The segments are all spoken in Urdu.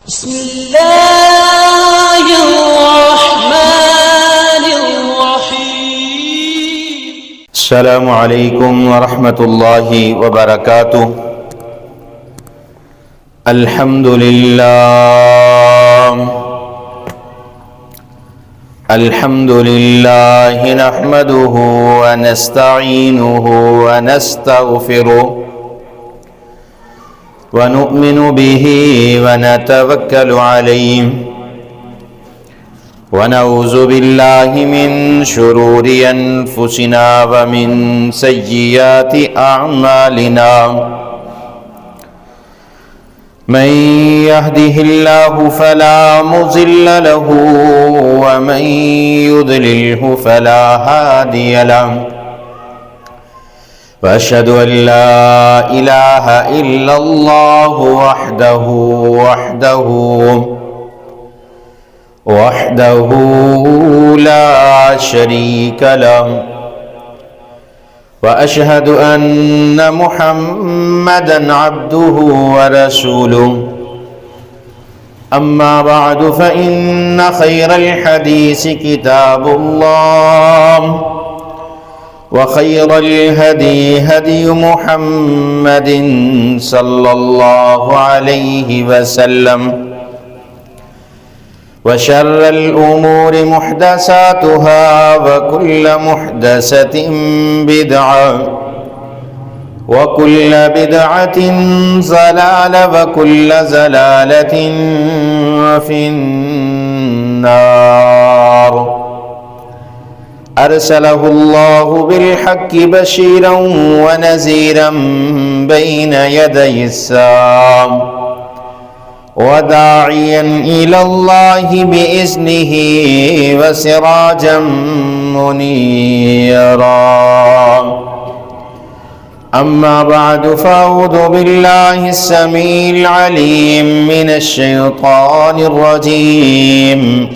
بسم الله الرحمن الرحيم. السلام عليكم ورحمة الله وبركاته. الحمد لله نحمده ونستعينه ونستغفره ونؤمن به ونتوكل عليه ونعوذ بالله من شرور أنفسنا ومن سيئات أعمالنا. من يهده الله فلا مضل له ومن يضلله فلا هادي له، وأشهد أن لا إله إلا الله وحده لا شريك له، وأشهد أن محمدًا عبده ورسوله. أما بعد فإن خير الحديث كتاب الله، وخير الهدي هدي محمد صلى الله عليه وسلم، وشر الأمور محدثاتها وكل محدثة بدعة وكل بدعة ضلالة وكل ضلالة في النار. أرسله الله بالحق بشيرا ونذيرا بين يدي الساعة، وداعيا إلى الله بإذنه وسراجا منيرا. أما بعد فأعوذ بالله السميع العليم من الشيطان الرجيم.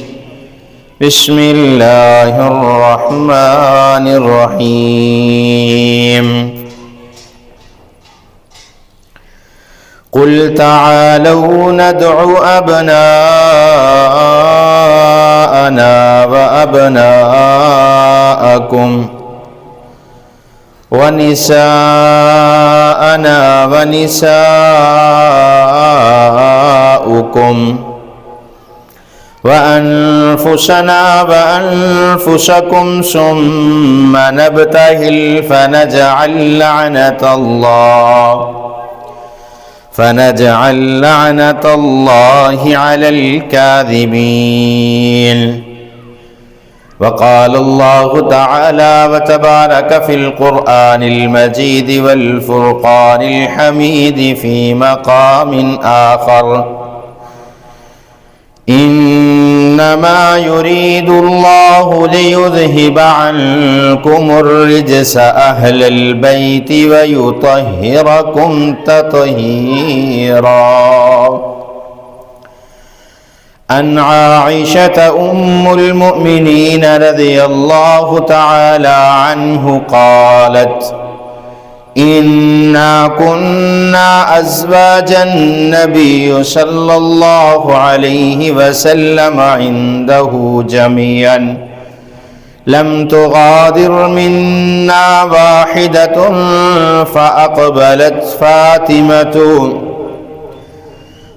بسم الله الرحمن الرحيم. قل تعالوا ندع أبناءنا وأبناءكم ونساءنا ونساءكم وأنفسنا وأنفسكم ثم نبتهل فنجعل لعنة الله على الكاذبين. وقال الله تعالى وتبارك في القرآن المجيد والفرقان الحميد في مقام آخر: إنما يريد الله ليذهب عنكم الرجس أهل البيت ويطهركم تطهيرا. عن عائشة أم المؤمنين رضي الله تعالى عنه قالت: إنا كنا أزواج النبي صلى الله عليه وسلم عنده جميعا، لم تغادر منا واحدة. فأقبلت فاطمة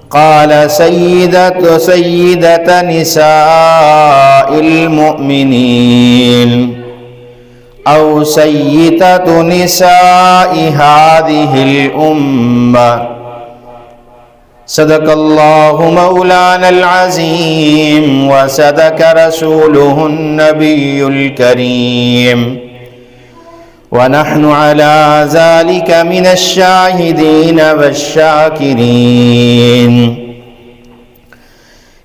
قال: سيدة نساء المؤمنين أو سيدة نساء هذه الأمة. صدق الله مولانا العظيم وصدق رسوله النبي الكريم، ونحن على ذلك من الشاهدين والشاكرين.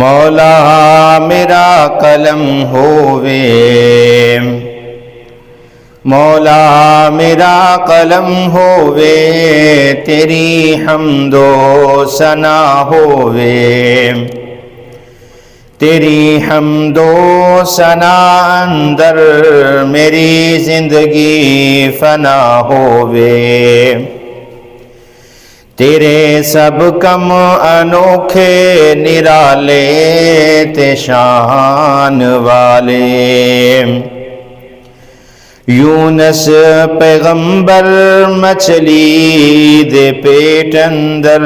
مولا میرا قلم ہووے، مولا میرا قلم ہووے، تیری حمد و ثنا ہووے، تیری حمد و ثنا اندر میری زندگی فنا ہووے، تیرے سب کم انوکھے نرالے تے شان والے، یونس پیغمبر مچھلی دے پیٹ اندر،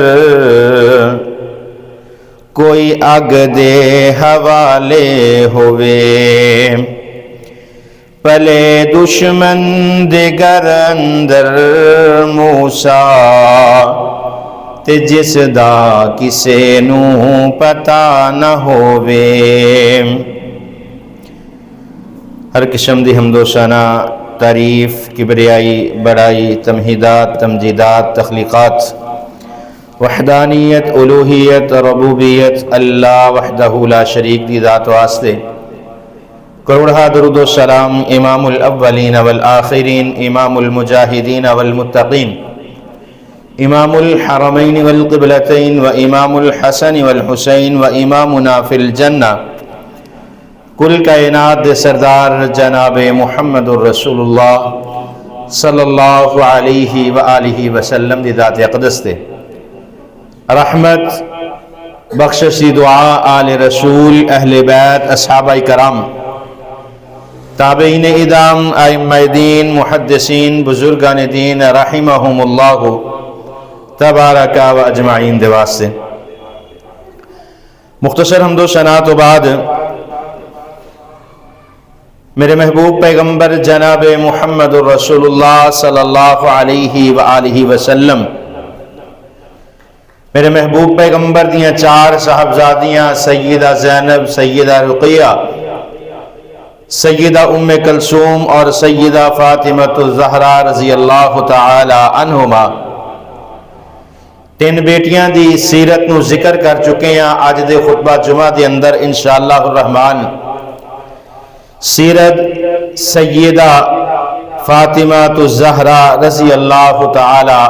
کوئی اگ دے حوالے ہوئے، پلے دشمن دے گھر اندر موسیٰ تے جس دا کسے نو پتہ نہ ہووے۔ ہر قسم دی حمد و ثنا، تعریف، کبریائی، بڑائی، تمہیدات، تمجیدات، تخلیقات، وحدانیت، الوہیت، ربوبیت اللہ وحدہ لا شریک دی ذات واسطے کروڑہا درود و سلام امام الاولین والآخرین، امام المجاہدین والمتقین، امام الحرمین والقبلتین، و امام الحسن والحسین، و امامنا فی الجنہ، کل کائنات دے سردار جناب محمد الرسول اللہ صلی اللہ علیہ وآلہ وسلم دی ذات اقدس دے رحمت بخششی دعا آل رسول، اہل بیت، صحابہ کرام، تابعین ادام، ائمہ دین، محدثین، بزرگان دین رحمہم اللہ تبارک و اجمعین دے واسطے مختصر حمد و ثنا تو بعد میرے محبوب پیغمبر جناب محمد الرسول اللہ صلی اللہ علیہ وآلہ وسلم، میرے محبوب پیغمبر دیاں چار صاحبزادیاں سیدہ زینب، سیدہ رقیہ، سیدہ ام کلثوم اور سیدہ فاطمہ الزہرا رضی اللہ تعالی عنہما، تین بیٹیاں دی سیرت نو ذکر کر چکے ہیں۔ آج دے خطبہ جمعہ دے اندر انشاءاللہ الرحمن سیرت سیدہ فاطمہ الزہرا رضی اللہ تعالی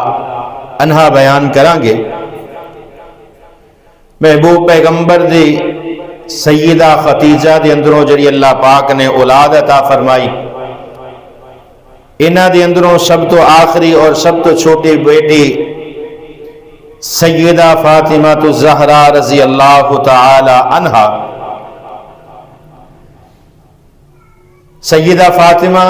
عنہا بیان کریں گے۔ محبوب پیغمبر دی سیدہ خدیجہ دی اندروں جڑی اللہ پاک نے اولاد عطا فرمائی، انہاں دی اندروں سب تو آخری اور سب تو چھوٹی بیٹی سیدہ فاطمہ الزہرا رضی اللہ تعالی عنہا۔ سیدہ فاطمہ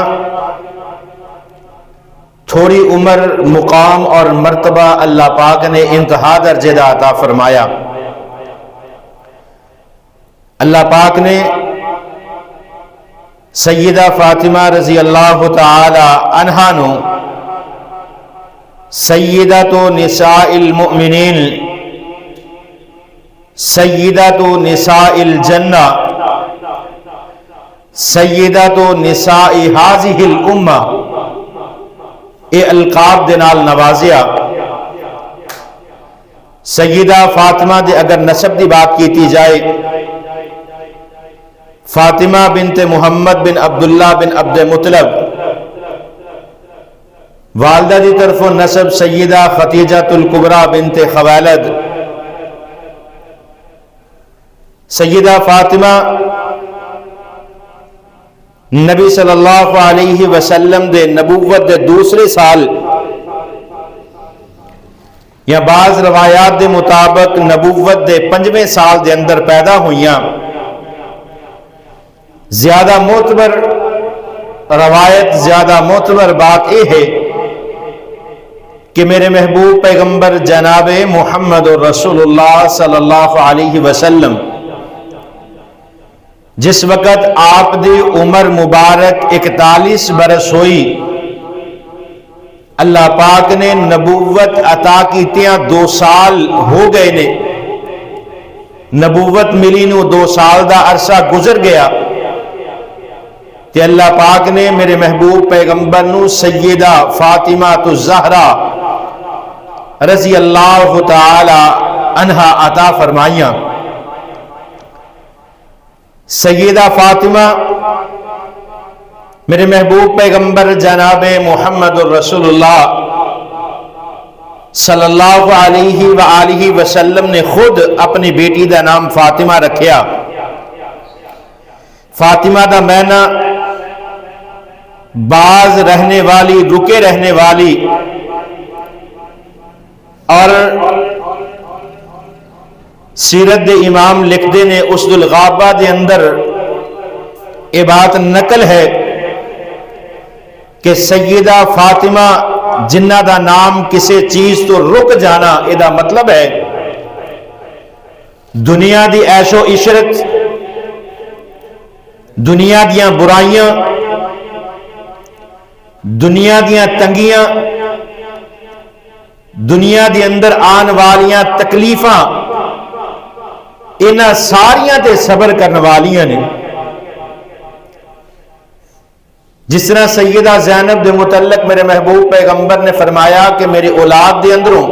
تھوڑی عمر، مقام اور مرتبہ اللہ پاک نے انتہا درجے دا عطا فرمایا۔ اللہ پاک نے سیدہ فاطمہ رضی اللہ تعالی عنہا نو سیدۃ نساء المؤمنین، سیدۃ نساء الجنہ، سیدۃ نساء ہذہ الامہ، اے القاب دے نال نوازیا۔ سیدہ فاطمہ دے اگر نسب دی بات کیتی جائے، فاطمہ بنت محمد بن عبداللہ بن عبد مطلب، والدہ دی طرف نسب سیدہ خدیجہ الکبریٰ بنت خویلد۔ سیدہ فاطمہ نبی صلی اللہ علیہ وسلم دے نبوت دے دوسرے سال یا بعض روایات دے مطابق نبوت دے 5ویں سال دے اندر پیدا ہوئیاں۔ زیادہ معتبر روایت، زیادہ معتبر بات یہ ہے کہ میرے محبوب پیغمبر جناب محمد رسول اللہ صلی اللہ علیہ وسلم جس وقت آپ دی عمر مبارک 41 برس ہوئی، اللہ پاک نے نبوت عطا کیتیاں 2 سال ہو گئے نے، نبوت ملی نو 2 سال دا عرصہ گزر گیا، تے اللہ پاک نے میرے محبوب پیغمبر نو سیدہ فاطمہ الزہرا رضی اللہ تعالی عنہا عطا فرمائیاں۔ سیدہ فاطمہ میرے محبوب پیغمبر جناب محمد الرسول اللہ صلی اللہ علیہ وآلہ وسلم نے خود اپنی بیٹی دا نام فاطمہ رکھیا۔ فاطمہ دا معنی باز رہنے والی، رکے رہنے والی، اور سیرت دے امام لکھتے نے اسد الغابہ دے اندر یہ بات نقل ہے کہ سیدہ فاطمہ جنہ دا نام کسی چیز تو رک جانا، یہ مطلب ہے دنیا دی عیش و عشرت، دنیا دیاں برائیاں، دنیا دیاں تنگیاں، دنیا دی اندر آن والیاں تکلیفاں، انہاں ساریاں تے صبر کرنے والیاں نے۔ جس طرح سیدہ زینب دے متعلق میرے محبوب پیغمبر نے فرمایا کہ میری اولاد دے اندروں،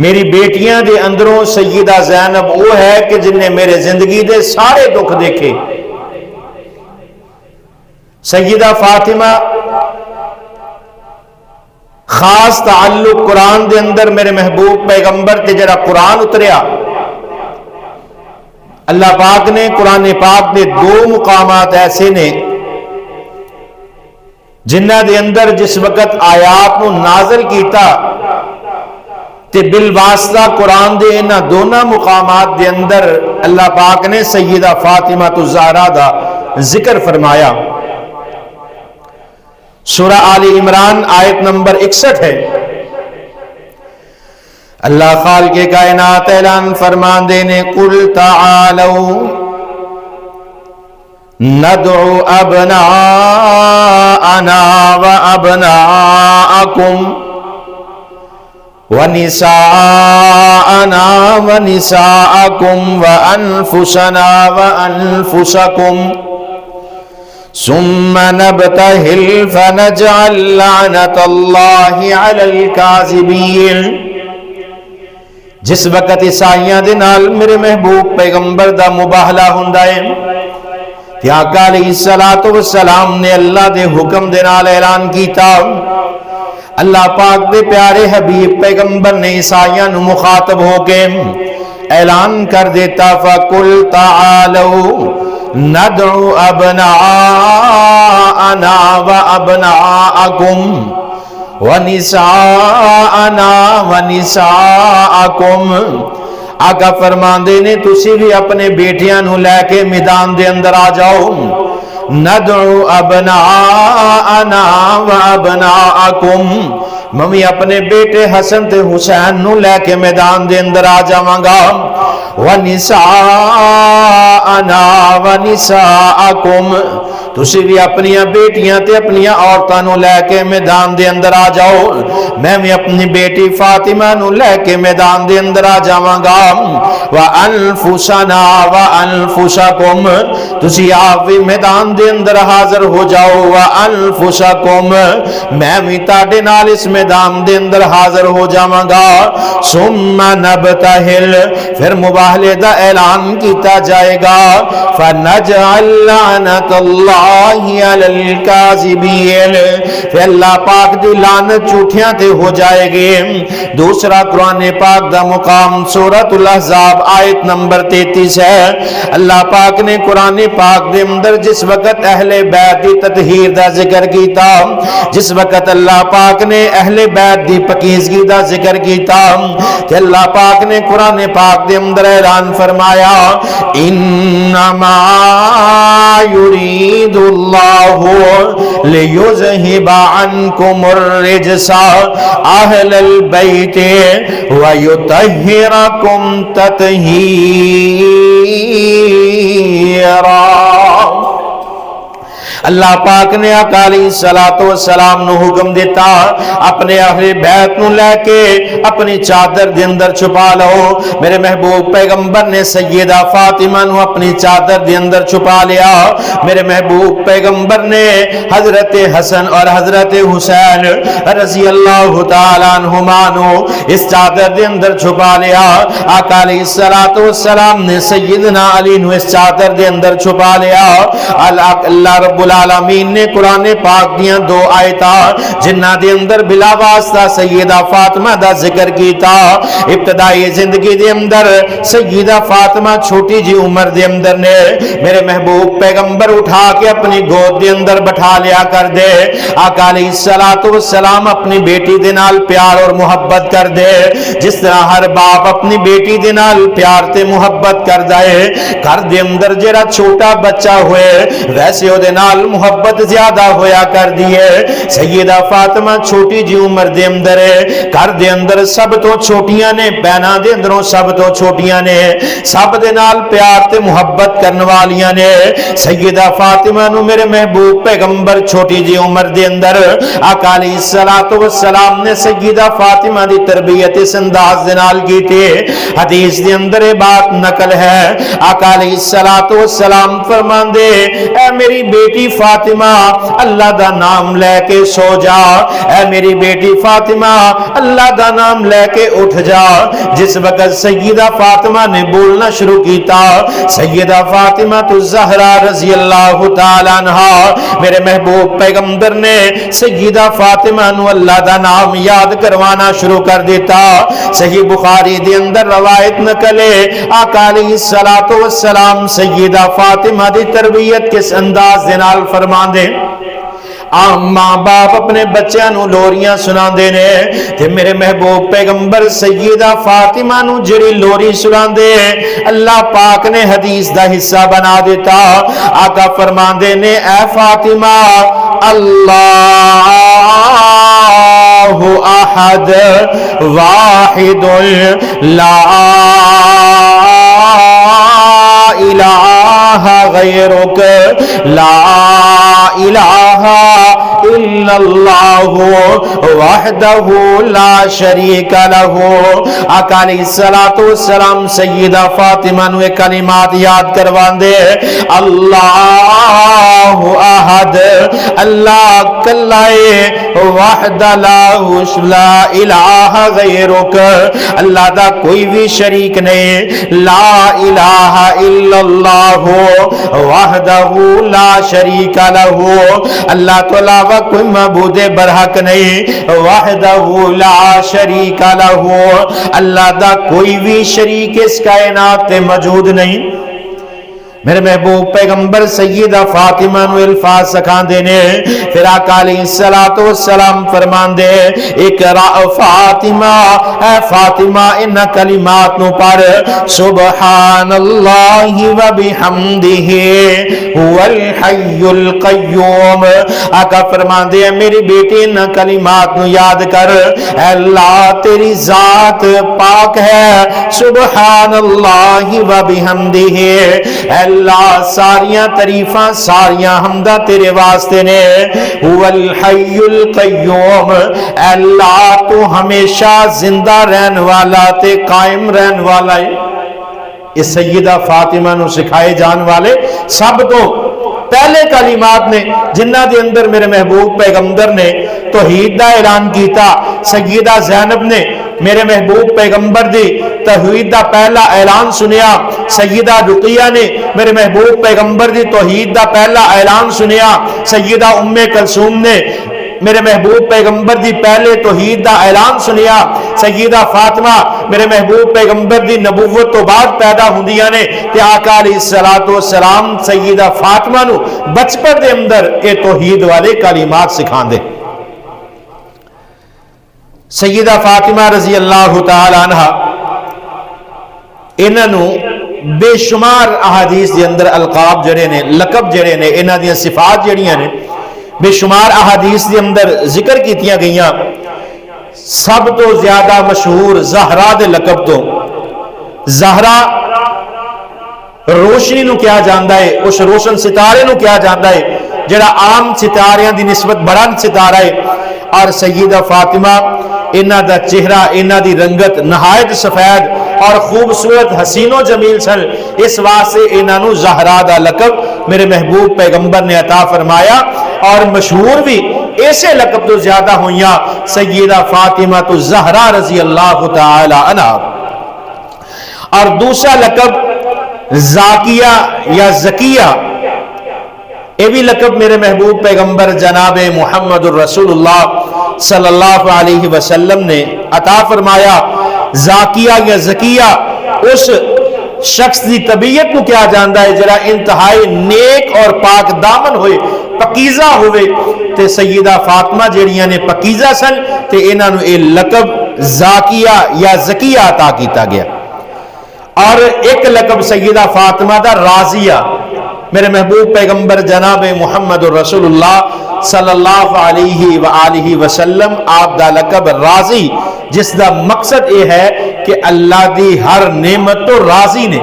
میری بیٹیاں دے اندروں سیدہ زینب وہ ہے کہ جن نے میرے زندگی دے سارے دکھ دیکھے۔ سیدہ فاطمہ خاص تعلق قرآن دے اندر میرے محبوب پیغمبر تے جڑا قرآن اتریا، اللہ پاک نے قرآن پاک دے دو مقامات ایسے نے جنہ دے اندر جس وقت آیات نو نازل کیتا تے بالواسطہ قرآن دے انہاں دونوں مقامات دے اندر اللہ پاک نے سیدہ فاطمہ الزہرا دا ذکر فرمایا۔ سورہ آل عمران آیت نمبر 61 ہے۔ اللہ خالق کائنات اعلان فرمان دینے قل تعالوا ندعو ابناءنا وابناءکم ونساءنا ونساءکم وانفسنا وانفسکم ثم نبتہل فنجعل لعنت اللہ علی الکاذبین۔ جس وقت عیسائیاں دے نال میرے محبوب پیغمبر دا مباہلہ ہوندا ہے کہ آقا علیہ السلام نے اللہ دے حکم دے نال اعلان کیتا، اللہ پاک دے پیارے حبیب پیغمبر نے عیسائیاں نو مخاطب ہو کے اعلان کر دیتا فَقُلْ تَعَالَوْا نَدْعُ أَبْنَاءَنَا وَأَبْنَاءَكُمْ وَنِسَاءَنَا وَنِسَاءَكُمْ۔ آقا فرمان دینے تسی بھی اپنے بیٹیاں نو لے کے میدان دے اندر آ جاؤ۔ ندعو ابناءنا وابناءکم، ممی اپنے بیٹے حسن تے حسین نو لے کے میدان دے اندر آ جاواں گا۔ وَنِسَاءَنَا وَنِسَاءَكُمْ، تسی بھی اپنی بیٹیاں تے اپنی عورتاں نو لے کے میدان دے اندر آ جاؤ، میں بھی اپنی بیٹی فاطمہ نو لے کے میدان دے اندر آ جاواں گا۔ وَأَنفُسَنَا وَأَنفُسَكُمْ، تسی آپ بھی میدان دے اندر حاضر ہو جاؤ۔ وَأَنفُسَكُمْ، میں بھی تاڑے نال اس میدان دے اندر حاضر ہو جاواں گا۔ ثُمَّ نَبْتَهِلْ، پھر مباہلے دا اعلان کیتا جائے گا۔ فَنَجْعَلْ لَعْنَتَ اللَّهِ عَلَى الْكَاذِبِينَ، پھر اللہ پاک دی لعنت جھوٹیاں تے ہو جائے گی۔ دوسرا قرآن پاک دا مقام سورۃ الاحزاب آیت نمبر 33 ہے۔ اللہ پاک نے قرآن پاک دے اندر جس وقت اہل بیت دی تطہیر دا ذکر کیتا، جس وقت اللہ پاک نے اہل بیت دی پاکیزگی دا ذکر کیتا، کہ اللہ پاک نے قرآن پاک دے اندر اعلان فرمایا انما یرید اللہ لیذہب عنکم الرجس اہل البیت ویطہرکم تطہیرا۔ اللہ پاک نے آقا علیہ الصلوۃ والسلام نو حکم دیتا اپنے اہل بیت نو لے کے اپنی چادر دے اندر چھپا لو. میرے محبوب پیغمبر نے سیدہ فاطمہ نو اپنی چادر دے اندر چھپا لیا. میرے محبوب پیغمبر نے حضرت حسن اور حضرت حسین رضی اللہ تعالی عنہما نو اس چادر دے اندر چھپا لیا. آقا علیہ الصلوۃ والسلام نے سیدنا علی نو اس چادر دے اندر چھپا لیا. اللہ رب العالمین نے قرآن پاک دیاں دو آیتاں جنہ دے اندر بلا واسطہ سیدہ فاطمہ دا ذکر کیتا. ابتدائی زندگی دے اندر سیدہ فاطمہ چھوٹی جی عمر دے اندر نے میرے محبوب پیغمبر اٹھا کے اپنی گود دے اندر بٹھا لیا کر دے. آقا علیہ الصلوۃ والسلام اپنی بیٹی دے نال پیار اور محبت کر دے جس طرح ہر باپ اپنی بیٹی دے نال پیار تے محبت کر دے. گھر دے اندر جڑا چھوٹا بچہ ہوئے ویسے او دے نال محبت زیادہ ہویا کر دیے. سیدہ فاطمہ چھوٹی جی عمر دے اندر ہے. گھر دے اندر سب تو چھوٹیاں نے بہناں دے اندروں سب تو چھوٹیاں نے سب دے نال پیار تے محبت کرن والیاں نے. سیدہ فاطمہ نو میرے محبوب پیغمبر چھوٹی جی عمر دے اندر آقا علیہ الصلوۃ والسلام نے سیدہ فاطمہ دی تربیت اس انداز دے نال کی تھی. حدیث دے اندر یہ بات نقل ہے. آقا علیہ الصلوۃ والسلام فرماندے اے میری بیٹی فاطمہ اللہ دا نام لے کے سو جا. اے میری بیٹی فاطمہ اللہ دا نام لے کے اٹھ جا. جس وقت سیدہ فاطمہ نے بولنا شروع کیتا سیدہ فاطمہ تو زہرا رضی اللہ تعالی عنہا میرے محبوب پیغمبر نے سیدہ فاطمہ نو اللہ دا نام یاد کروانا شروع کر دیتا. صحیح بخاری دے اندر روایت نقلے آقا علیہ الصلوۃ والسلام سیدہ فاطمہ دی تربیت کس انداز دے نال فرماندے. عام ماں باپ اپنے بچیاں نو لوریاں سنا دے نے تے میرے محبوب پیغمبر سیدہ فاطمہ نو جڑی لوری سنا دے اللہ پاک نے حدیث دا حصہ بنا دیتا. آقا فرمان دے نے اے فاطمہ اللہ احد واحد لا الہ غیرک لا الہ الا اللہ وحدہ لا شریک لہ. آقا علیہ الصلوۃ والسلام سیدہ فاطمہ نو کلمات یاد کروان دے اللہ احد اللہ کلائے وحد لا الہ غیرک اللہ دا کوئی بھی شریک نہیں لا الہ الا اللہ وحدہ لا شریک لہ اللہ تو علاوہ کوئی معبود برحق نہیں وحدہ لا شریک لہ اللہ دا کوئی بھی شریک اس کائنات تے موجود نہیں. میرے محبوب پیغمبر سیدہ فاطمہ نو الفاظ سکھان دینے پھر آقا علیہ الصلوۃ والسلام فرمان دے اقرا فاطمہ اے فاطمہ ان کلمات نو پڑھ سبحان اللہ و بحمدہ هو الحی القیوم. آقا فرمان دے میری بیٹی ان کلمات نو یاد کر اے اللہ تیری ذات پاک ہے سبحان اللہ و بحمدہ اللہ ساریاں تعریفاں ساریاں حمدہ تیرے واسطے نے هو الحی القیوم اللہ تو ہمیشہ زندہ رہن والا تے قائم رہن والا ہے. اس سیدہ فاطمہ نو سکھائے جان والے سب تو پہلے کلمات نے جنہ دے اندر میرے محبوب پیغمبر نے توحید دا اعلان کیتا. سیدہ زینب نے میرے محبوب پیغمبر دی توحید دا پہلا اعلان سنیا. سیدہ رقیہ نے میرے محبوب پیغمبر دی توحید دا پہلا اعلان سنیا. سیدہ ام کلثوم نے میرے محبوب پیغمبر دی پہلے توحید دا اعلان سنیا. سیدہ فاطمہ میرے محبوب پیغمبر دی نبوت تو بعد پیدا ہوندیاں نے تے آقا علیہ الصلوۃ والسلام سیدہ فاطمہ نو بچپن دے اندر اے توحید والے کلمات سکھان دے. سیدہ فاطمہ رضی اللہ تعالی عنہ انہاں نو بے شمار احادیث دے اندر القاب جڑے نے لقب جڑے نے انہاں دی صفات جڑیاں نے بے شمار احادیث دے اندر ذکر کیتیاں گئیاں. سب تو زیادہ مشہور زہرا دے لقب تو زہرا روشنی نو کیا جاندا ہے اس روشن ستارے نو کیا جاندا ہے جڑا عام ستاریاں دی نسبت بڑا ستارہ ہے، اور سیدہ فاطمہ انہاں دا چہرہ انہاں دی رنگت نہایت سفید اور خوبصورت حسین و جمیل سن، اس واسطے انہاں نو زہرا دا لقب میرے محبوب پیغمبر نے عطا فرمایا، اور مشہور بھی ایسے لقب تو زیادہ ہوئیاں سیدہ فاطمہ تو زہرا رضی اللہ تعالی عنہ۔ اور دوسرا لقب زاکیہ یا زکیہ، یہ بھی لقب میرے محبوب پیغمبر جناب محمد الرسول اللہ صلی اللہ علیہ وسلم نے عطا فرمایا۔ زاکیہ یا زکیہ اس شخص دی طبیعت کو کیا جاندا ہے جڑا انتہائی نیک اور پاک دامن ہوئے، پکیزہ ہوئے، تے سیدہ فاطمہ جڑیاں نے پکیزہ سن تے انہاں نو یہ لقب زاکیہ یا زکیہ عطا کیتا گیا۔ اور ایک لقب سیدہ فاطمہ دا رازیہ، میرے محبوب پیغمبر جناب محمد رسول اللہ صلی اللہ علیہ وآلہ وسلم آپ دا لقب راضی، جس دا مقصد یہ ہے کہ اللہ دی ہر نعمت تو راضی نے،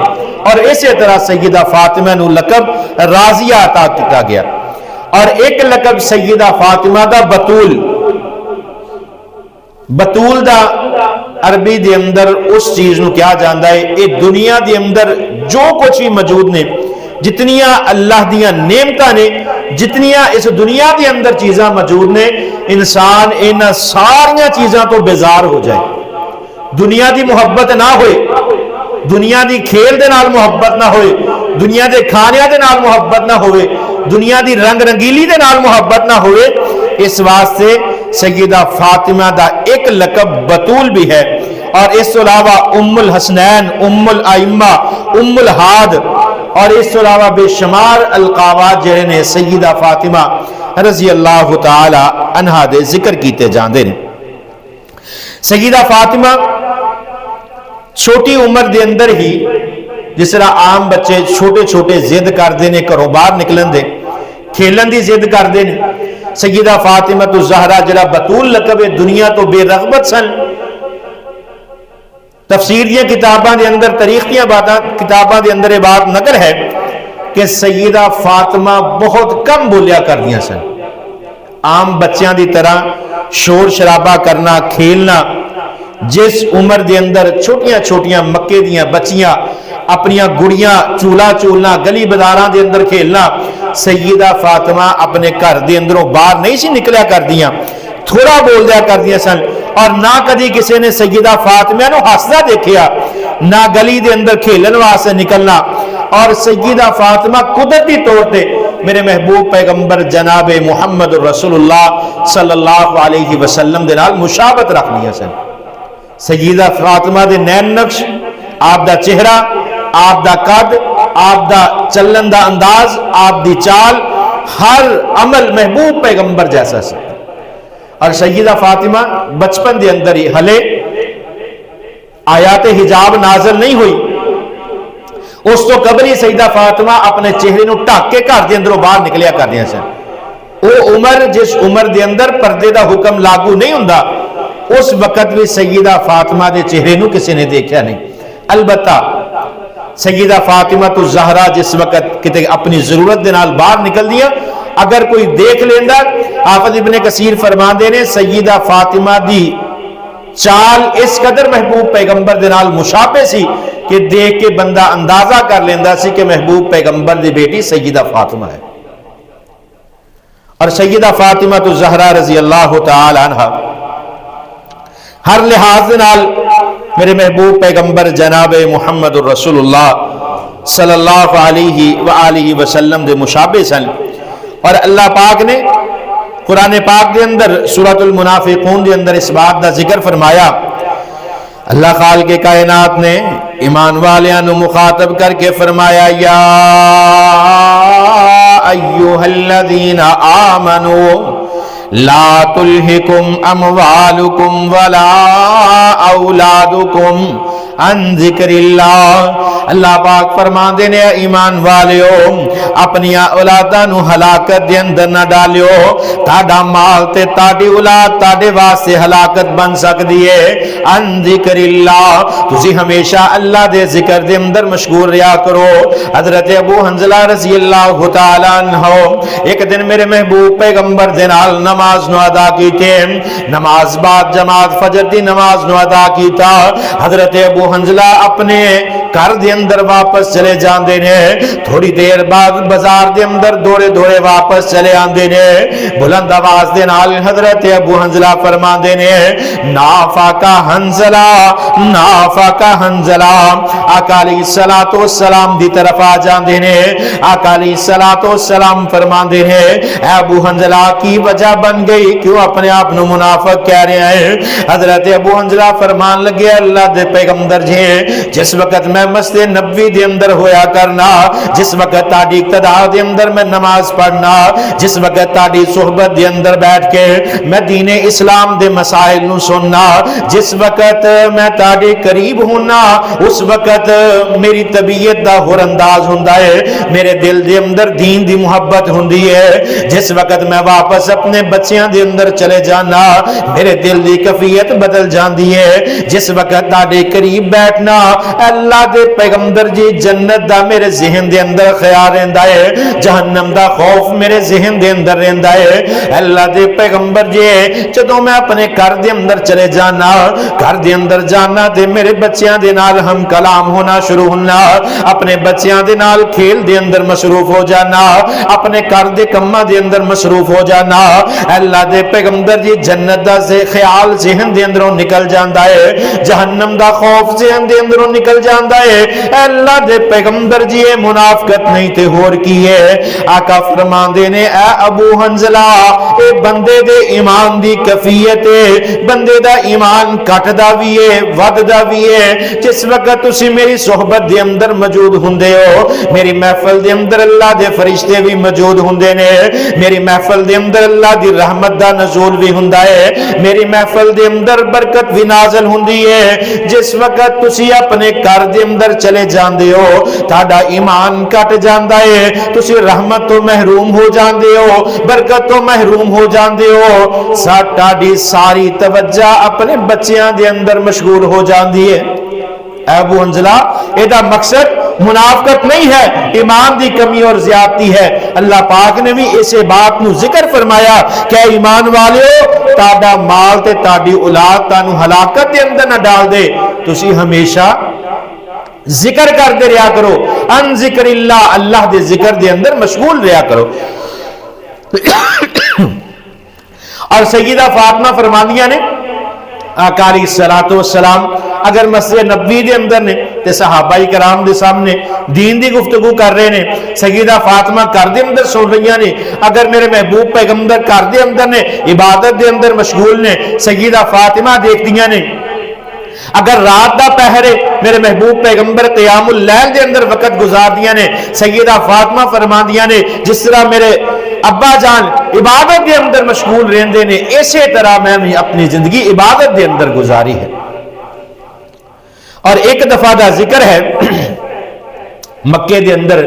اور اسی طرح سیدہ فاطمہ نو لقب راضیہ عطا کیتا گیا۔ اور ایک لقب سیدہ فاطمہ دا بطول، بطول دا عربی دے اندر اس چیز نو کیا جاندا ہے، اے دنیا دے اندر جو کچھ بھی موجود نے، جتنیاں اللہ دیاں نعمتاں نے، جتنیاں اس دنیا دے اندر چیزاں موجود نے، انسان ان ساریاں چیزاں تو بیزار ہو جائے، دنیا دی محبت نہ ہوئے، دنیا دی کھیل دے نال محبت نہ ہوئے، دنیا دے کھانیاں دے نال محبت نہ ہوئے، دنیا دی رنگ رنگیلی دے نال محبت نہ ہوئے۔ اس واسطے سیدہ فاطمہ دا ایک لقب بطول بھی ہے، اور اس کے علاوہ ام الحسنین، ام الائمہ، ام الہاد، اور اس کے علاوہ بے شمار القابات جڑے نے سیدہ فاطمہ رضی اللہ تعالی عنہا دے ذکر کیتے جاندے نے۔ سیدہ فاطمہ چھوٹی عمر دے اندر ہی، جس طرح عام بچے چھوٹے چھوٹے ضد کردے نے، گھروں باہر نکلن دے، کھیلن دی ضد کردے نے، سیدہ فاطمہ تو زہرا جڑا بطول لقب دنیا تو بے رغبت سن۔ تفسیر دیا کتاباں دے اندر، تاریخ دیا کتاباں دے اندر یہ بات نقل ہے کہ سیدہ فاطمہ بہت کم بولیا کر دیا سن، عام بچیاں دی طرح شور شرابہ کرنا، کھیلنا، جس عمر دے اندر چھوٹیاں چھوٹیاں مکے دیاں بچیاں اپنیاں گڑیاں چولا چولنا، گلی بازاراں دے اندر کھیلنا، سیدہ فاطمہ اپنے گھر دے اندروں باہر نہیں سی نکلیا کر دیاں، تھوڑا بول دیا کر دیا سن، اور نہ کدی کسی نے سیدہ فاطمہ نو ہسدا دیکھیا، نہ گلی دے اندر کھیلن واسطے نکلنا۔ اور سیدہ فاطمہ قدرتی طور پہ میرے محبوب پیغمبر جناب محمد رسول اللہ صلی اللہ علیہ وسلم دے نال مشابہت رکھ لیا سن۔ سیدہ فاطمہ دے نین نقش، آپ دا چہرہ، آپ دا قد، آپ دا چلن دا انداز، آپ دی چال، ہر عمل محبوب پیغمبر جیسا سی۔ اور سیدہ فاطمہ بچپن دے اندر ہی ہلے آیات حجاب نازل نہیں ہوئی، اس تو قبل ہی سیدہ فاطمہ اپنے چہرے نو ڈھک کے گھر دے اندروں باہر نکلیا کر دیا سن۔ وہ عمر جس عمر دے اندر پردے دا حکم لاگو نہیں ہوندا، اس وقت بھی سیدہ فاطمہ دے چہرے نو کسی نے دیکھا نہیں۔ البتہ سیدہ فاطمہ تو زہرا جس وقت کتے اپنی ضرورت دے نال باہر نکل دیا، اگر کوئی دیکھ لیندہ، حافظ ابن کثیر فرماندے نے سیدہ فاطمہ دی چال اس قدر محبوب پیغمبر دے نال مشابہ سی کہ دیکھ کے بندہ اندازہ کر لیندہ سی کہ محبوب پیغمبر دی بیٹی سیدہ فاطمہ ہے۔ اور سیدہ فاطمہ تو زہرا رضی اللہ تعالی عنہ ہر لحاظ دے نال میرے محبوب پیغمبر جناب محمد رسول اللہ صلی اللہ علیہ وآلہ وسلم دے مشابہ سن۔ اور اللہ پاک نے قرآن پاک دے اندر سورۃ المنافقون دے اندر اس بات دا ذکر فرمایا، اللہ خالق کائنات نے ایمان والیاں نو مخاطب کر کے فرمایا، یا ایھا الذین آمنوا لا تلہکم اموالکم ولا اولادکم عن ذکر اللہ۔ اللہ پاک فرماندے نے ایمان والیو اپنی اولاداں نو ہلاکت دے اندر نہ ڈالیو، تہاڈا مال تے تہاڈی اولاد تہاڈے واسطے ہلاکت بن سکدی ہے۔ عن ذکر اللہ، تسی ہمیشہ اللہ دے ذکر دے اندر مشغول رہیا کرو۔ حضرت ابو حنظلہ رضی اللہ تعالی عنہ ایک دن میرے محبوب پیغمبر دے نال نماز نو ادا کیتے، نماز بعد جماعت فجر دی نماز نو ادا کیتا، حضرت ابو حنظلہ اپنے گھر دے اندر واپس چلے جاندے نے، تھوڑی دیر بعد بازار دے اندر دوڑے دوڑے واپس چلے آندے نے، بلند آواز دے نال حضرت ابو حنظلہ فرماندے نے نافاکا حنظلہ نافاکا حنظلہ، آقا علیہ الصلوۃ والسلام دی طرف آ جاندے نے، آقا علیہ الصلوۃ والسلام فرماندے نے اے ابو حنظلہ کی وجہ بن گئی، کیوں اپنے آپ نو منافق کہہ رہے ہیں؟ حضرت ابو حنظلہ فرمان لگے اللہ دے پیغمبر جی جس وقت میں مسجد نبوی دے اندر ہویا کرنا، جس وقت تاڑی اقتدا دے اندر میں نماز پڑھنا، جس وقت تاڑی صحبت دے اندر بیٹھ کے میں دین اسلام دے مسائل نو سننا، جس وقت میں تاڑے قریب ہونا، اس وقت میری طبیعت دا ہور انداز ہوندا ہے، میرے دل دے اندر دین دی محبت ہوندی ہے، جس وقت میں واپس اپنے بچیاں دے اندر چلے جانا میرے دل دی کیفیت بدل جاندی ہے، جس وقت تاڑے قریب بیٹھنا اللہ دے پیغمبر جی جنت دا میرے ذہن دے اندر خیال رہندا ہے، جہنم دا خوف میرے ذہن دے اندر رہندا ہے۔ اللہ دے پیغمبر جی جدوں میں اپنے گھر دے اندر چلے جانا، گھر دے اندر جانا تے میرے بچیاں دے نال ہم کلام ہونا شروع ہونا، اپنے بچیاں دے نال کھیل دے اندر مصروف ہو جانا، اپنے گھر دے کماں دے اندر مصروف ہو جانا، اللہ دے پیغمبر جی جنت دا خیال ذہن دے اندروں نکل جاندا ہے، جہنم دا خوف ذہن دے اندروں نکل جاندا ہے۔ اللہ دے پیغمبر جی اے منافقت نہیں تے ہور کی ہے؟ آقا فرماندے نے اے ابو حنظلہ اے بندے دے ایمان دی کیفیت ہے، بندے دا ایمان کٹدا وی ہے وددا وی ہے، جس وقت تسی میری صحبت دے اندر موجود ہوندے ہو، میری محفل دے اندر اللہ دے فرشتے بھی موجود ہوندے نے، میری محفل دے اندر اللہ دی رحمت دا نزول بھی ہوندا ہے، میری محفل دے اندر برکت بھی نازل ہوندی ہے، جس وقت تسی اپنے گھر دے اندر چلے جاندے ہو تہاڈا ایمان کٹ جاندا ہے، تسی رحمت تو محروم ہو جاندے ہو، برکت تو محروم ہو جاندے ہو، ساڈی ساری توجہ اپنے بچیاں دے اندر مشغول ہو جاندی ہے۔ ابو حنظلہ ایدہ مقصد منافقت نہیں ہے، ایمان دی کمی اور زیادتی ہے۔ اللہ پاک نے بھی اسے بات نو ذکر فرمایا کہ ایمان والیو تاڑا مال تے تاڑی اولاد تانو ہلاکت دے اندر نہ ڈال دے، تسی ہمیشہ ذکر کر دے رہا کرو، ان ذکر اللہ اللہ دے ذکر دے اندر مشغول رہا کرو۔ اور سیدہ فاطمہ فرماندیاں نے آقا علیہ السلام اگر مسجد نبوی دے اندر نے تے صحابہ کرام دے سامنے دین دی گفتگو کر رہے نے، سیدہ فاطمہ گھر دے اندر سن رہی نے، اگر میرے محبوب پیغمبر گھر دے اندر نے عبادت دے اندر مشغول نے، سیدہ فاطمہ دیکھدیاں نے، اگر رات دا پہرے میرے محبوب پیغمبر قیام اللیل دے اندر وقت گزار دیا نے، سیدہ فاطمہ فرمان دیا نے جس طرح میرے ابا جان عبادت دے اندر مشغول رہندے نے، اسی طرح میں بھی اپنی زندگی عبادت دے اندر گزاری ہے۔ اور ایک دفعہ دا ذکر ہے مکے دے اندر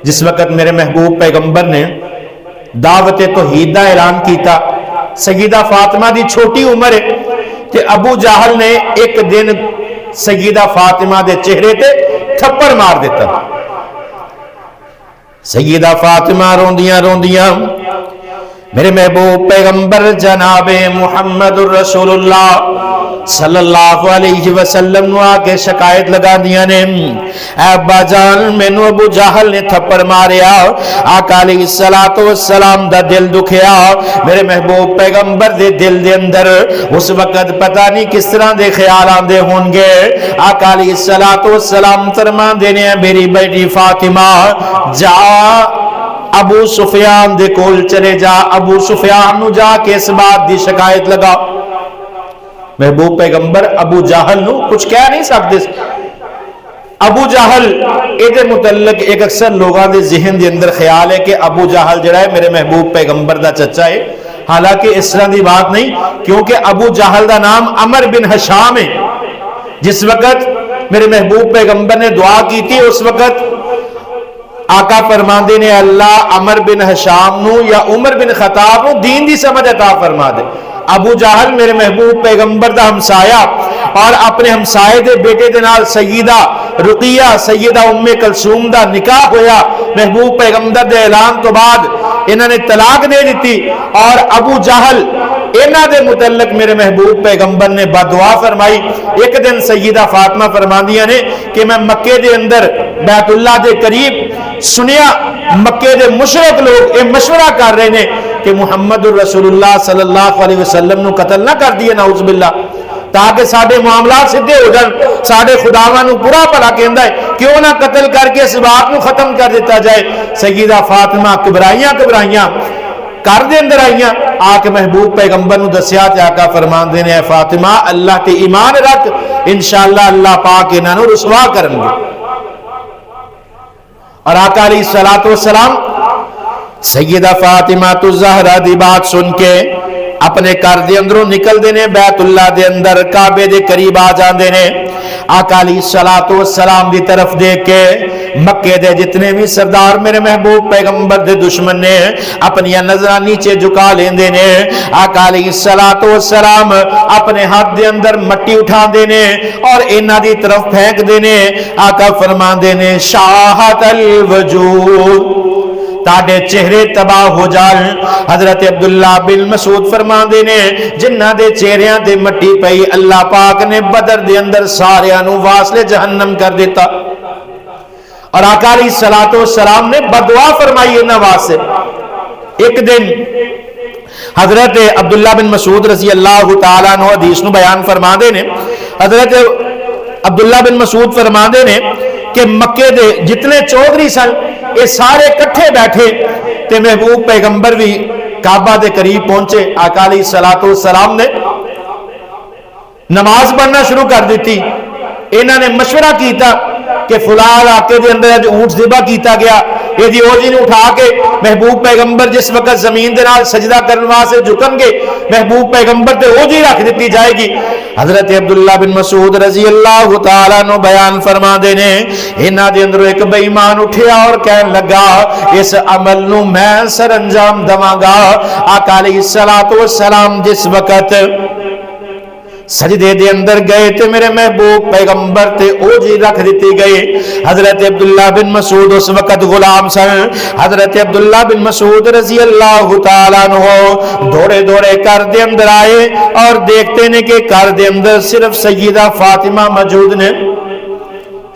جس وقت میرے محبوب پیغمبر نے دعوت توحید دا اعلان کیتا، سیدہ فاطمہ دی چھوٹی عمر ہے کہ ابو جہل نے ایک دن سیدہ فاطمہ دے چہرے تے تھپڑ مار دیتا۔ سیدہ فاطمہ روندیاں روندیاں میرے محبوب پیغمبر جناب محمد الرسول اللہ صلی اللہ علیہ وسلم نو آکے شکایت لگا دیا نے، اے ابا جان مینو ابو جہل نے تھپڑ ماریا، آقا علیہ السلام دا دل دکھیا، میرے محبوب پیغمبر دے دل دے اندر اس وقت پتہ نہیں کس طرح دے خیال آندے ہون گے۔ آقا علیہ السلام فرمان دینے میری بیٹی فاطمہ جا ابو سفیان دے کول چلے جا، ابو سفیان نو جا کے اس بات دی شکایت لگا۔ محبوب پیغمبر ابو جہل نو کچھ کہہ نہیں سکتے۔ ابو جہل ایدے متعلق ایک اکثر لوگاں دے ذہن دے اندر خیال ہے کہ ابو جہل جڑا ہے میرے محبوب پیغمبر دا چچا ہے، حالانکہ اس طرح دی بات نہیں، کیونکہ ابو جہل دا نام عمر بن ہشام ہے۔ جس وقت میرے محبوب پیغمبر نے دعا کی تھی، اس وقت آقا فرماندے نے اللہ عمر بن ہشام نو یا عمر بن خطاب نو دین دی سمجھ عطا فرما دے۔ ابو جہل میرے محبوب پیغمبر دا ہمسایا اور اپنے ہمسائے دے بیٹے دے نال سیدہ رقیہ سیدہ ام کلثوم دا نکاح ہویا، محبوب پیغمبر دے اعلان تو بعد انہوں نے طلاق دے دیتی، اور ابو جہل انہاں دے متعلق میرے محبوب پیغمبر نے بدعا فرمائی۔ ایک دن سیدہ فاطمہ فرماندیاں نے کہ میں مکے دے اندر بیت اللہ دے قریب سنیا مکے دے مشرک لوگ یہ مشورہ کر رہے ہیں کہ محمد الرسول اللہ صلی اللہ علیہ وسلم نو قتل نہ کر دیے نعوذ باللہ، تاکہ سارے معاملات سیدھے ہو جان، سارے خداواں نو برا بھلا کہندا ہے کیوں نہ قتل کر کے اس بات نو ختم کر دیتا جائے۔ سیدہ فاطمہ گھبرائیاں کر دے اندر آئیاں، آ کے محبوب پیغمبر نو دسیا تے آقا فرمان دے نے اے فاطمہ اللہ تے ایمان رکھ، انشاءاللہ اللہ پاک انہاں نو رسوا کرن گے۔ اور آقا علیہ الصلوۃ والسلام سیدہ فاطمہ الزہرا دی بات سن کے اپنے گھر دے اندروں نکل دے نے، بیت اللہ دے اندر کعبے دے قریب آ جاندے نے۔ آقا علیہ الصلوۃ والسلام دی طرف دیکھ کے مکے دے جتنے بھی سردار میرے محبوب پیغمبر دے دشمن نے اپنی نظراں نیچے جھکا لیندے نے۔ آقا علیہ الصلوۃ والسلام اپنے ہاتھ دے اندر مٹی اٹھا دے نے اور انہاں دی طرف پھینک دے نے۔ آقا فرماندے نے شاہت الوجود تاڑے چہرے تباہ ہو جان۔ حضرت عبداللہ بن مسعود فرماندے نے جنہ دے چہریاں دے مٹی پئی اللہ پاک نے بدر دے اندر ساریاں نو واصل جہنم کر دیتا۔ اور آقا علیہ الصلوۃ والسلام نے بدعا فرمائی انہاں واسطے۔ ایک دن حضرت عبداللہ بن مسعود رضی اللہ تعالیٰ عنہ حدیث نو بیان فرماندے نے، حضرت عبداللہ بن مسعود فرماندے نے کہ مکے دے جتنے چودھری سن یہ سارے کٹھے بیٹھے تے محبوب پیغمبر بھی کعبہ دے قریب پہنچے۔ آقا علیہ الصلوۃ والسلام نے نماز پڑھنا شروع کر دیتی۔ انہوں نے مشورہ کیتا کہ فلاں علاقے دے اندر اونٹ ذبح کیتا گیا، یہ دی اوجی نے اٹھا کے محبوب پیغمبر جس وقت زمین دے نال سجدہ کرنے واسطے جھکن گے محبوب پیغمبر تے اوجی رکھ دیتی جائے گی۔ حضرت عبداللہ بن مسعود رضی اللہ تعالیٰ عنہ بیان فرما دے نے انہاں دے اندر ایک بے ایمان اٹھیا اور کہن لگا اس عمل نو میں سر انجام دواں گا۔ آقا علیہ الصلوۃ والسلام جس وقت سجدے دے اندر گئے تے میرے محبوب پیغمبر تے اوجی رکھ دیتے گئے۔ حضرت عبداللہ بن مسعود اس وقت غلام سن۔ حضرت عبداللہ بن مسعود رضی اللہ تعالیٰ عنہ دوڑے دوڑے گھر دے اندر آئے اور دیکھتے نے کہ گھر دے اندر صرف سیدہ فاطمہ موجود نے۔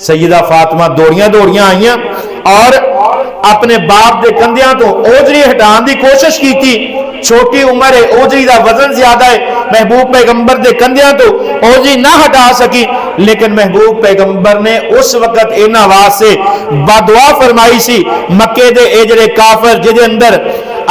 سیدہ فاطمہ دوڑیاں آئیاں اور اپنے باپ دے کندھیاں تو اوجری ہٹان دی کوشش کی تھی۔ چھوٹی عمر ہے، اوجری دا وزن زیادہ ہے، محبوب پیغمبر دے کندھیاں تو اوجری نہ ہٹا سکی، لیکن محبوب پیغمبر نے اس وقت انہاں واسطے بدعا فرمائی سی۔ مکے دے اجڑے کافر جدے اندر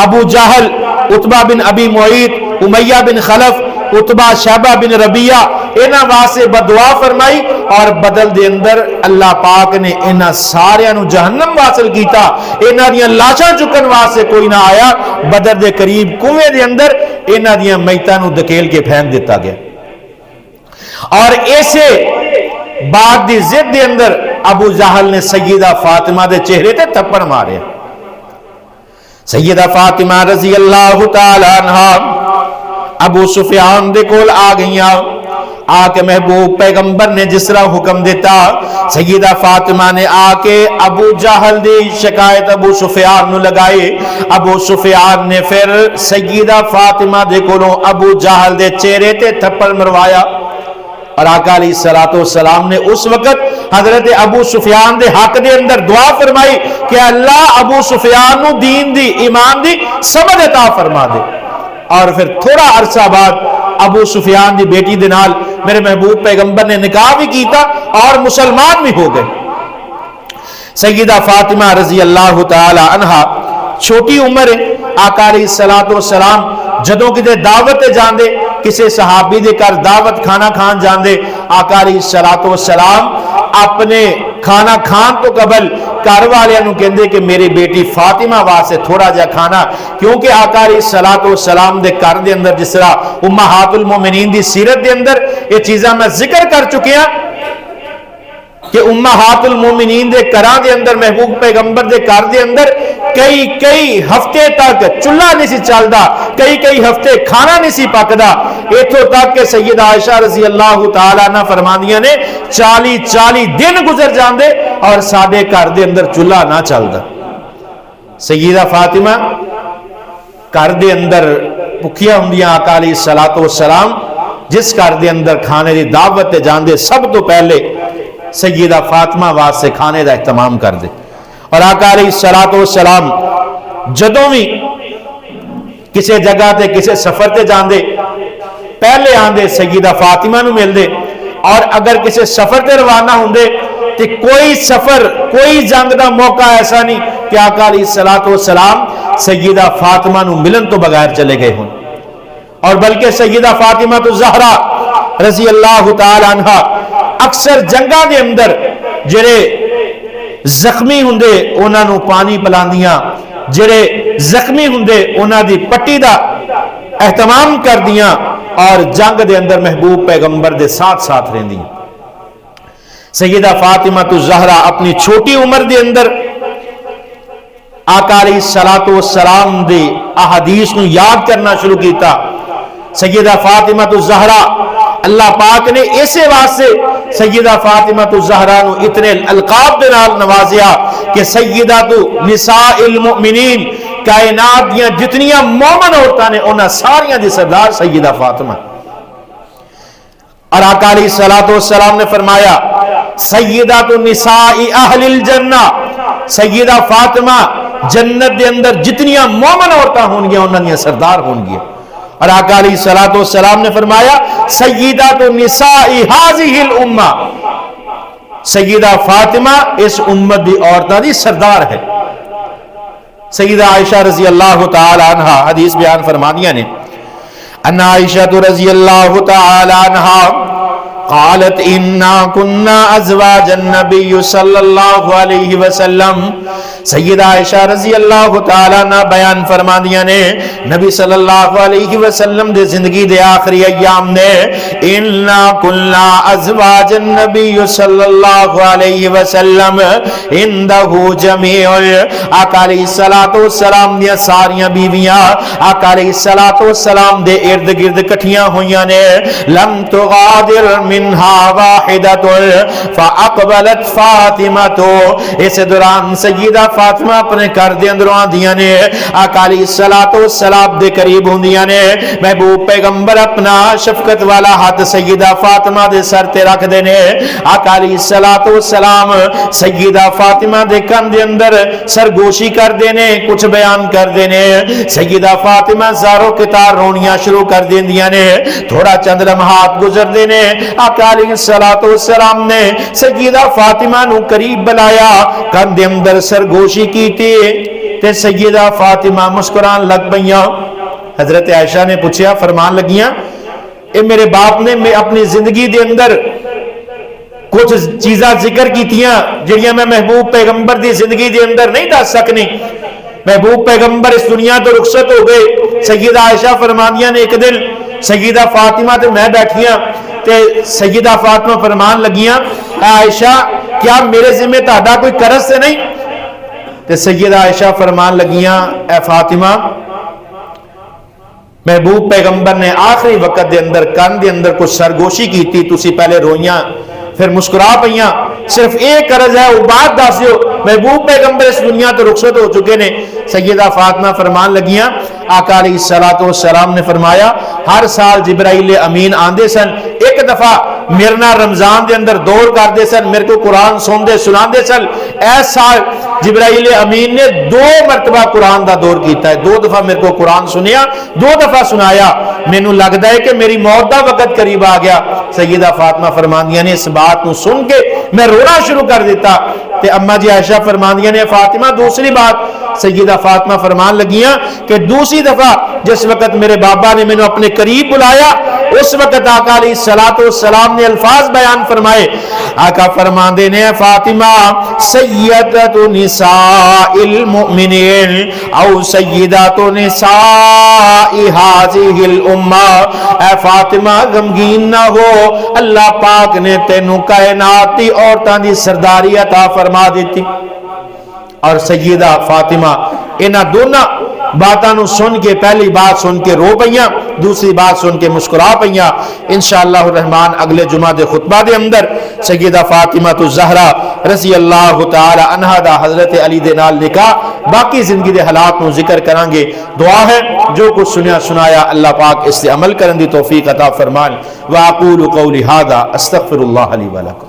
ابو جہل، عتبہ بن ابی معیط، امیہ بن خلف، عتبہ شیبہ بن ربیعہ انہاں واسطے بدعا فرمائی اور بدل دے اندر اللہ پاک نے انہاں سارے نو جہنم واصل کیتا۔ انہاں دیاں لاشاں چکن واسطے کوئی نہ آیا، بدر دے قریب کنویں دے اندر انہاں دیاں میتاں نو دھکیل کے پھینک دیتا گیا۔ اور ایسے بات دی ضد دے اندر ابو جہل نے سیدہ فاطمہ دے چہرے تے تھپڑ مارے۔ سیدہ فاطمہ رضی اللہ تعالی عنہا ابو سفیان دے کول آ گئیاں۔ آ کے محبوب پیغمبر نے جس طرح حکم دیتا سیدہ فاطمہ نے آ کے ابو جہل دی شکایت ابو سفیان نو لگائی۔ ابو سفیان نے پھر سیدہ فاطمہ دے کولوں ابو جہل دے چہرے تے تھپڑ مروایا۔ اور آقا علیہ الصلوۃ والسلام نے اس وقت حضرت ابو سفیان دے حق دے اندر دعا فرمائی کہ اللہ ابو سفیان نو دین دی ایمان دی سمجھ عطا فرما دے۔ اور پھر تھوڑا عرصہ بعد ابو سفیان دی بیٹی دے نال میرے محبوب پیغمبر نے نکاح بھی کیتا اور مسلمان بھی ہو گئے۔ سیدہ فاطمہ رضی اللہ تعالی عنہا چھوٹی عمر ہے۔ آقا علیہ الصلوۃ والسلام جدوں کتے دعوت جاندے کسے صحابی دے کر دعوت کھانا کھان جاندے آقا علیہ الصلوۃ والسلام اپنے کھانا کھان تو قبل گھر والے نو کہندے کہ میری بیٹی فاطمہ واسطے تھوڑا جا کھانا، کیونکہ آقا علیہ الصلوۃ والسلام دے گھر دے اندر جس طرح امہات المومنین دی سیرت دے اندر یہ چیزاں میں ذکر کر چکے ہیں کہ امہات المومنین دے گھراں دے اندر محبوب پیغمبر دے گھر دے اندر کئی ہفتے تک چولہا نہیں سی چلدا، کئی ہفتے کھانا نہیں سی پکدا، ایتھوں تک کہ سیدہ عائشہ رضی اللہ تعالی عنہ فرماندیاں نے 40 دن گزر جاندے اور ساڈے گھر دے اندر چولہا نہ چلدا۔ سیدہ فاطمہ گھر دے اندر بھکھیاں ہوندیاں، آقا علیہ الصلوۃ والسلام جس گھر دے اندر کھانے دی دعوت تے جاندے سب تو پہلے سیدہ فاطمہ واسطے کھانے دا اہتمام کر دے، اور آقا علیہ الصلوۃ والسلام جدوں بھی کسی جگہ تے کسی سفر تے جاندے پہلے آندے سیدہ فاطمہ نو مل دے، اور اگر کسی سفر تے روانہ ہوندے تے کوئی سفر کوئی جنگ دا موقع ایسا نہیں کہ آقا علیہ الصلوۃ والسلام سیدہ فاطمہ نو ملن تو بغیر چلے گئے ہوں، اور بلکہ سیدہ فاطمہ الزہرا رضی اللہ تعالی عنہا اکثر جنگاں دے اندر جڑے زخمی ہوندے انہاں نو پانی پلاندیاں، جڑے زخمی ہوندے انہاں دی پٹی دا اہتمام کردیاں، اور جنگ دے اندر محبوب پیغمبر دے ساتھ رہندیاں۔ سیدہ فاطمہ الزہرا اپنی چھوٹی عمر دے اندر آقا علیہ الصلوۃ والسلام دے احادیث نو یاد کرنا شروع کیتا۔ سیدہ فاطمہ الزہرا اللہ پاک نے اسے واسطے سیدہ فاطمہ الزہرا نو اتنے القاب دے نال نوازیا کہ سیدہ نساء المؤمنین، کائنات دیاں جتنیاں مومن عورتاں نے انہاں ساریاں دی سردار سیدہ فاطمہ، اور آقا علیہ الصلوۃ والسلام نے فرمایا سیدہ نساء اہل الجنہ، سیدہ فاطمہ جنت دے اندر جتنیاں مومن عورتاں ہون گیا انہاں دیاں سردار ہون گیا، اور آقا علیہ الصلوۃ والسلام نے فرمایا سیدہ نساء ہذہ الامہ، سیدہ فاطمہ اس امت دی عورتاں دی سردار ہے۔ سیدہ عائشہ رضی اللہ تعالی عنہا حدیث بیان فرمانیاں نے ان عائشہ رضی اللہ تعالی عنہا قالت انا كنا ازواج النبی صلی اللہ علیہ وسلم، سیدہ عائشہ رضی اللہ تعالی عنہ بیان فرماندیاں نے نبی صلی اللہ علیہ وسلم دے زندگی دے آخری ایام نے انا كنا ازواج النبی صلی اللہ علیہ وسلم عنده جميع، آقا علیہ الصلوۃ والسلام دیا ساریاں بیویاں آقا علیہ الصلوۃ والسلام دے ارد گرد کٹھیاں ہویاں نے، لم تغادر منها واحدة فاقبلت فاطمہ، اس دوران سیدہ فاطمہ اپنے گھر دے اندروں آندیاں نے، آقا علیہ الصلوۃ والسلام دے قریب ہوندیاں نے، محبوب پیغمبر اپنا شفقت والا ہاتھ سیدہ فاطمہ دے سر تے رکھ دے نے، آقا علیہ الصلوۃ والسلام سیدہ فاطمہ دے کان دے اندر سرگوشی کر دے نے، کچھ بیان کر دے نے، سیدہ فاطمہ زارو کتار رونیاں شروع کر دیندیاں نے، تھوڑا چند لمحات گزر دے نے، آقا علیہ الصلوۃ والسلام نے سیدہ فاطمہ نو قریب بلایا، کان دے اندر سرگوشی کیتی تے سیدہ فاطمہ مسکران لگ پئیاں۔ حضرت عائشہ نے پوچھا، فرمان لگیاں اے میرے باپ نے میں اپنی زندگی دے اندر کچھ چیزاں ذکر کیتیاں جڑیاں میں محبوب پیغمبر دی زندگی دے اندر نہیں دس سکنی، محبوب پیغمبر اس دنیا تو رخصت ہو گئے۔ سیدہ عائشہ فرماندیاں نے ایک دن سیدہ فاطمہ تے میں بیٹھیاں تے سیدہ فاطمہ فرمان لگیاں عائشہ کیا میرے ذمہ تہاڈا کوئی قرض تے نہیں؟ تے سیدہ عائشہ فرمان لگیاں اے فاطمہ محبوب پیغمبر نے آخری وقت دے اندر کان دے اندر کچھ سرگوشی کی تھی، تسی پہلے روئیاں پھر مسکرا پئیاں، صرف ایک قرض ہے وہ بات دس دیو، محبوب پیغمبر اس دنیا تو رخصت ہو چکے نے۔ سیدہ فاطمہ فرمان لگیاں آقا علیہ الصلوۃ والسلام نے فرمایا ہر سال جبرائیل امین آندے سن، ایک دفعہ میرے نال رمضان دے اندر دور کردے سن، میرے کو قرآن سوندے سناندے سن، اس سال جبرائیل امین نے 2 مرتبہ قرآن دا دور کیتا ہے، 2 دفعہ میرے کو قرآن سنیا، 2 دفعہ سنایا، مینوں لگدا ہے کہ میری موت دا وقت قریب آ گیا۔ سیدہ فاطمہ فرماندیاں نے اس بات نو سن کے میں رونا شروع کر دیتا تے اما جی عائشہ فرماندیاں نے فاطمہ دوسری بات سیدہ فاطمہ فرمان لگیاں کہ دوسری دفعہ جس وقت میرے بابا نے مینوں اپنے قریب بلایا اس وقت آقا علیہ الصلوۃ والسلام نے الفاظ بیان فرمائے. آقا فرماندے نے فاطمہ سیدۃ نساء المؤمنین او سیدۃ نساء هذه الامہ. اے فاطمہ غمگین نہ ہو، اللہ پاک نے تینوں کائنات دی عورتاں دی سرداری عطا فرما دیتی. اور سیدہ فاطمہ انہاں دونوں باتاں نو سن کے، پہلی بات سن کے رو پئیاں، دوسری بات سن کے مسکرا پئیاں. انشاءاللہ الرحمن اگلے جمعہ دے خطبہ دے اندر سیدہ فاطمہ الزہرا رضی اللہ تعالی عنہا دا حضرت علی دے نال نکاح باقی زندگی دے حالات نو ذکر کران گے. دعا ہے جو کچھ سنیا سنایا اللہ پاک اس سے عمل کرن دی توفیق عطا فرمان. واقول قولی ھذا استغفر اللہ لی ولکم.